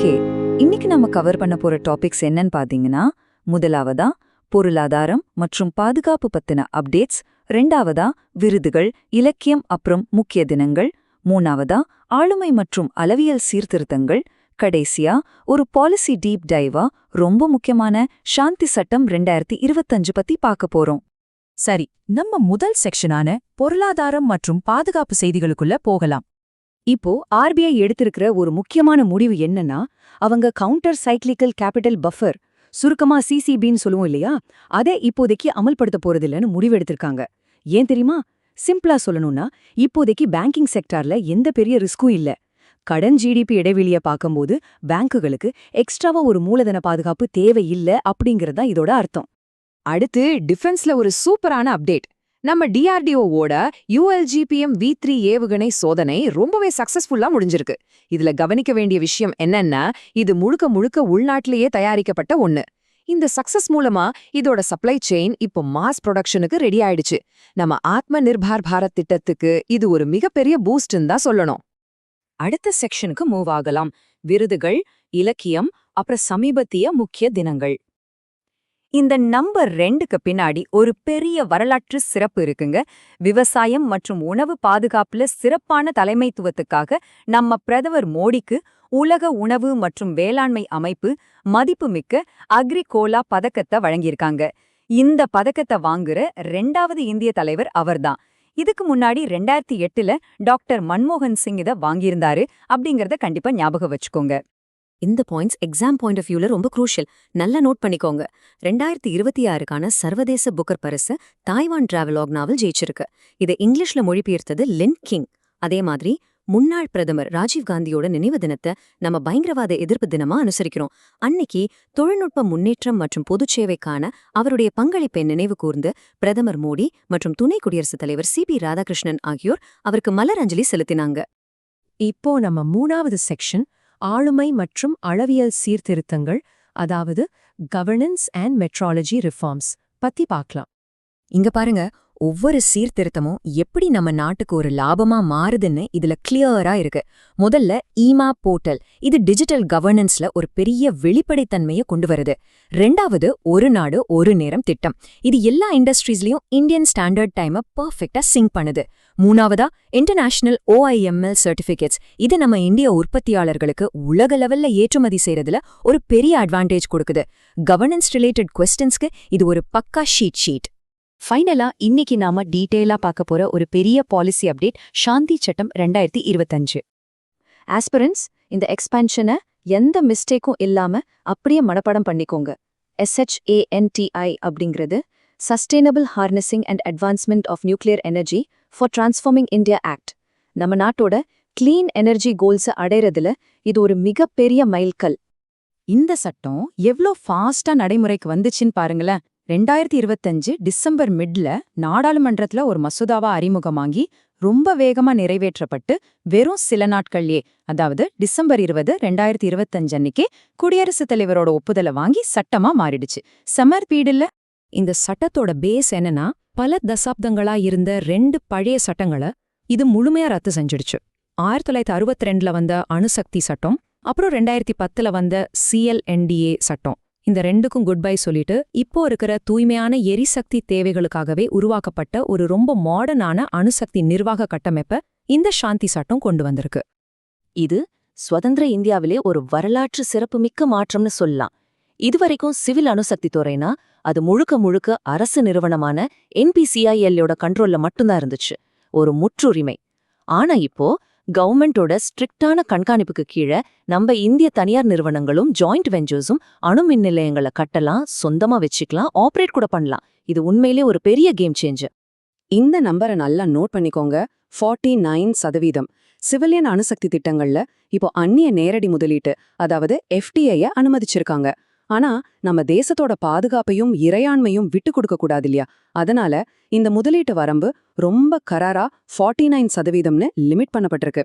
Okay, இன்னைக்கு நம்ம cover பண்ண போற டாபிக்ஸ் என்னன்னு பாத்தீங்கன்னா, முதலாவதா பொருளாதாரம் மற்றும் பாதுகாப்பு பத்தின அப்டேட்ஸ், ரெண்டாவதா விருதுகள், இலக்கியம் அப்புறம் முக்கிய தினங்கள், மூணாவதா ஆளுமை மற்றும் அளவியல் சீர்திருத்தங்கள், கடைசியா ஒரு பாலிசி டீப் டைவா ரொம்ப முக்கியமான சாந்தி சட்டம் 2025 பத்தி பார்க்க போறோம். சரி, நம்ம முதல் செக்ஷனான பொருளாதாரம் மற்றும் பாதுகாப்பு செய்திகளுக்குள்ள போகலாம். இப்போ ஆர்பிஐ எடுத்திருக்கிற ஒரு முக்கியமான முடிவு என்னன்னா, அவங்க கவுண்டர் சைக்ளிக்கல் கேபிட்டல் பஃபர், சுருக்கமா சிசிபின்னு சொல்லுவோம் இல்லையா, அதை இப்போதைக்கு அமல்படுத்த போறதில்லைன்னு முடிவெடுத்திருக்காங்க. ஏன் தெரியுமா? சிம்பிளா சொல்லணும்னா, இப்போதைக்கு பேங்கிங் செக்டார்ல எந்த பெரிய ரிஸ்க்கும் இல்ல. கடன் ஜிடிபி இடைவெளிய பார்க்கும்போது பேங்குகளுக்கு எக்ஸ்ட்ராவா ஒரு மூலதன பாதுகாப்பு தேவையில்ல அப்படிங்கறதா இதோட அர்த்தம். அடுத்து டிஃபென்ஸ்ல ஒரு சூப்பரான அப்டேட். நம்ம டிஆர்டிஓவோட ULGPM V3 ஏவுகணை சோதனை ரொம்பவே சக்சஸ்ஃபுல்லா முடிஞ்சிருக்கு. இதுல கவனிக்க வேண்டிய விஷயம் என்னன்னா, இது முழுக்க முழுக்க உள்நாட்டிலேயே தயாரிக்கப்பட்ட ஒண்ணு. இந்த சக்சஸ் மூலமா இதோட சப்ளை செயின் இப்போ மாஸ் ப்ரொடக்ஷனுக்கு ரெடி ஆயிடுச்சு. நம்ம ஆத்ம நிர்பார் பாரத் திட்டத்துக்கு இது ஒரு மிகப்பெரிய பூஸ்ட்னு தான் சொல்லணும். அடுத்த செக்ஷனுக்கு மூவ் ஆகலாம். விருதுகள், இலக்கியம், அப்புறம் சமீபத்திய முக்கிய தினங்கள். இந்த நம்பர் 2க்கு பின்னாடி ஒரு பெரிய வரலாற்று சிறப்பு இருக்குங்க. விவசாயம் மற்றும் உணவு பாதுகாப்புல சிறப்பான தலைமைத்துவத்துக்காக நம்ம பிரதமர் மோடிக்கு உலக உணவு மற்றும் வேளாண்மை அமைப்பு மதிப்புமிக்க அக்ரிகோலா பதக்கத்தை வழங்கியிருக்காங்க. இந்த பதக்கத்தை வாங்குற 2வது இந்திய தலைவர் அவர்தான். இதுக்கு முன்னாடி 2008ல டாக்டர் மன்மோகன் சிங் இதை வாங்கியிருந்தாரு அப்படிங்கறத கண்டிப்பா ஞாபகம் வச்சுக்கோங்க. இந்த பாயிண்ட்ஸ் எக்ஸாம் பாயிண்ட் ஆஃப் வியூல ரொம்ப குரூஷியல். நல்லா நோட் பண்ணிக்கோங்க. 2026க்கான சர்வதேச புக்கர் பரிசு தாய்வான் டிராவலாக் நாவல் ஜெயிச்சிருக்கு. இதை இங்கிலீஷ்ல மொழிபெயர்த்தது லின் கிங். அதே மாதிரி முன்னாள் பிரதமர் ராஜீவ் காந்தியோட நினைவு தினத்தை நம்ம பயங்கரவாத எதிர்ப்பு தினமா அனுசரிக்கிறோம். அன்னைக்கு தொழில்நுட்ப முன்னேற்றம் மற்றும் பொதுச்சேவைக்கான அவருடைய பங்களிப்பை நினைவு கூர்ந்து பிரதமர் மோடி மற்றும் துணை குடியரசுத் தலைவர் CP ராதாகிருஷ்ணன் ஆகியோர் அவருக்கு மலரஞ்சலி செலுத்தினாங்க. இப்போ நம்ம 3வது செக்ஷன் ஆளுமை மற்றும் அளவியல் சீர்திருத்தங்கள், அதாவது கவர்னன்ஸ் அண்ட் மெட்ராலஜி ரிஃபார்ம்ஸ் பத்தி பார்க்கலாம். இங்க பாருங்க, ஒவ்வொரு சீர்திருத்தமும் எப்படி நம்ம நாட்டுக்கு ஒரு லாபமா மாறுதுன்னு இதுல கிளியரா இருக்கு. முதல்ல இமாப் போர்ட்டல், இது டிஜிட்டல் கவர்னன்ஸ்ல ஒரு பெரிய வெளிப்படைத்தன்மையை கொண்டு வருது. 2வது ஒரு நாடு ஒரு நேரம் திட்டம், இது எல்லா இண்டஸ்ட்ரீஸ்லயும் இந்தியன் ஸ்டாண்டர்ட் டைமை பர்ஃபெக்டா சிங்க் பண்ணுது. 3வதா இன்டர்நேஷனல் OIML சர்டிபிகேட்ஸ், இது நம்ம இந்திய உற்பத்தியாளர்களுக்கு உலக லெவல்ல ஏற்றுமதி செய்யறதுல ஒரு பெரிய அட்வான்டேஜ் கொடுக்குது. கவர்னன்ஸ் ரிலேட்டட் குவெஸ்டன்ஸ்க்கு இது ஒரு பக்கா ஷீட். ஃபைனலா இன்னைக்கு நாம டீட்டெயிலா பார்க்க போற ஒரு பெரிய பாலிசி அப்டேட், சாந்தி சட்டம் 2025. ஆஸ்பிரன்ஸ், இந்த எக்ஸ்பான்ஷனை எந்த மிஸ்டேக்கும் இல்லாம அப்படியே மனப்பாடம் பண்ணிக்கோங்க. SHANTI அப்படிங்கிறது sustainable harnessing and advancement of nuclear energy for transforming India act. நம்ம நாட்டோட கிளீன் எனர்ஜி கோல்ஸை அடைறதுல இது ஒரு மிகப்பெரிய மைல்கல். இந்த சட்டம் எவ்ளோ ஃபாஸ்டா நடைமுறைக்கு வந்துச்சுன்னு பாருங்களேன். 2025 டிசம்பர் மிட்ல நாடாளுமன்றத்துல ஒரு மசோதாவா அறிமுகமாகி ரொம்ப வேகமா நிறைவேற்றப்பட்டு வெறும் சில நாட்கள்லயே, அதாவது டிசம்பர் 20, 2025 அன்னைக்கே குடியரசுத் தலைவரோட ஒப்புதலை வாங்கி சட்டமா மாறிடுச்சு. சம்மர் பீடுல இந்த சட்டத்தோட பேஸ் என்னன்னா, பல தசாப்தங்களா இருந்த 2 பழைய சட்டங்களை இது முழுமையா ரத்து செஞ்சிடுச்சு. 1962ல வந்த அணுசக்தி சட்டம், அப்புறம் 2010ல வந்த CLNDA சட்டம். இந்த 2க்கும் குட் பை சொல்லிட்டு இப்போ இருக்கிற தூய்மையான எரிசக்தி தேவைகளுக்காகவே உருவாக்கப்பட்ட ஒரு ரொம்ப மாடர்னான அணுசக்தி நிர்வாக கட்டமைப்பை இந்த சாந்தி சட்டம் கொண்டு வந்திருக்கு. இது சுதந்திர இந்தியாவிலே ஒரு வரலாற்று சிறப்புமிக்க மாற்றம்னு சொல்லலாம். இதுவரைக்கும் சிவில் அணுசக்தி துறைனா அது முழுக்க முழுக்க அரசு நிறுவனமான NPCILயோட கண்ட்ரோல்ல மட்டும்தான் இருந்துச்சு, ஒரு முற்றுரிமை. ஆனா இப்போ கவர்மெண்டோட ஸ்ட்ரிக்டான கண்காணிப்புக்கு கீழே நம்ம இந்திய தனியார் நிறுவனங்களும் ஜாயிண்ட் வெஞ்சர்ஸும் அணு மின் நிலையங்களை கட்டலாம், சொந்தமா வச்சுக்கலாம், ஆப்ரேட் கூட பண்ணலாம். இது உண்மையிலே ஒரு பெரிய கேம் சேஞ்சர். இந்த நம்பரை நல்லா நோட் பண்ணிக்கோங்க. 49% சிவிலியன் அணுசக்தி திட்டங்கள்ல இப்போ அந்நிய நேரடி முதலீட்டு, அதாவது FDIய அனுமதிச்சிருக்காங்க. ஆனா நம்ம தேசத்தோட பாதுகாப்பையும் இறையாண்மையும் விட்டு கொடுக்க கூடாது இல்லையா? அதனால இந்த முதலீட்டு வரம்பு ரொம்ப கராரா 49%ன்னு லிமிட் பண்ணப்பட்டிருக்கு.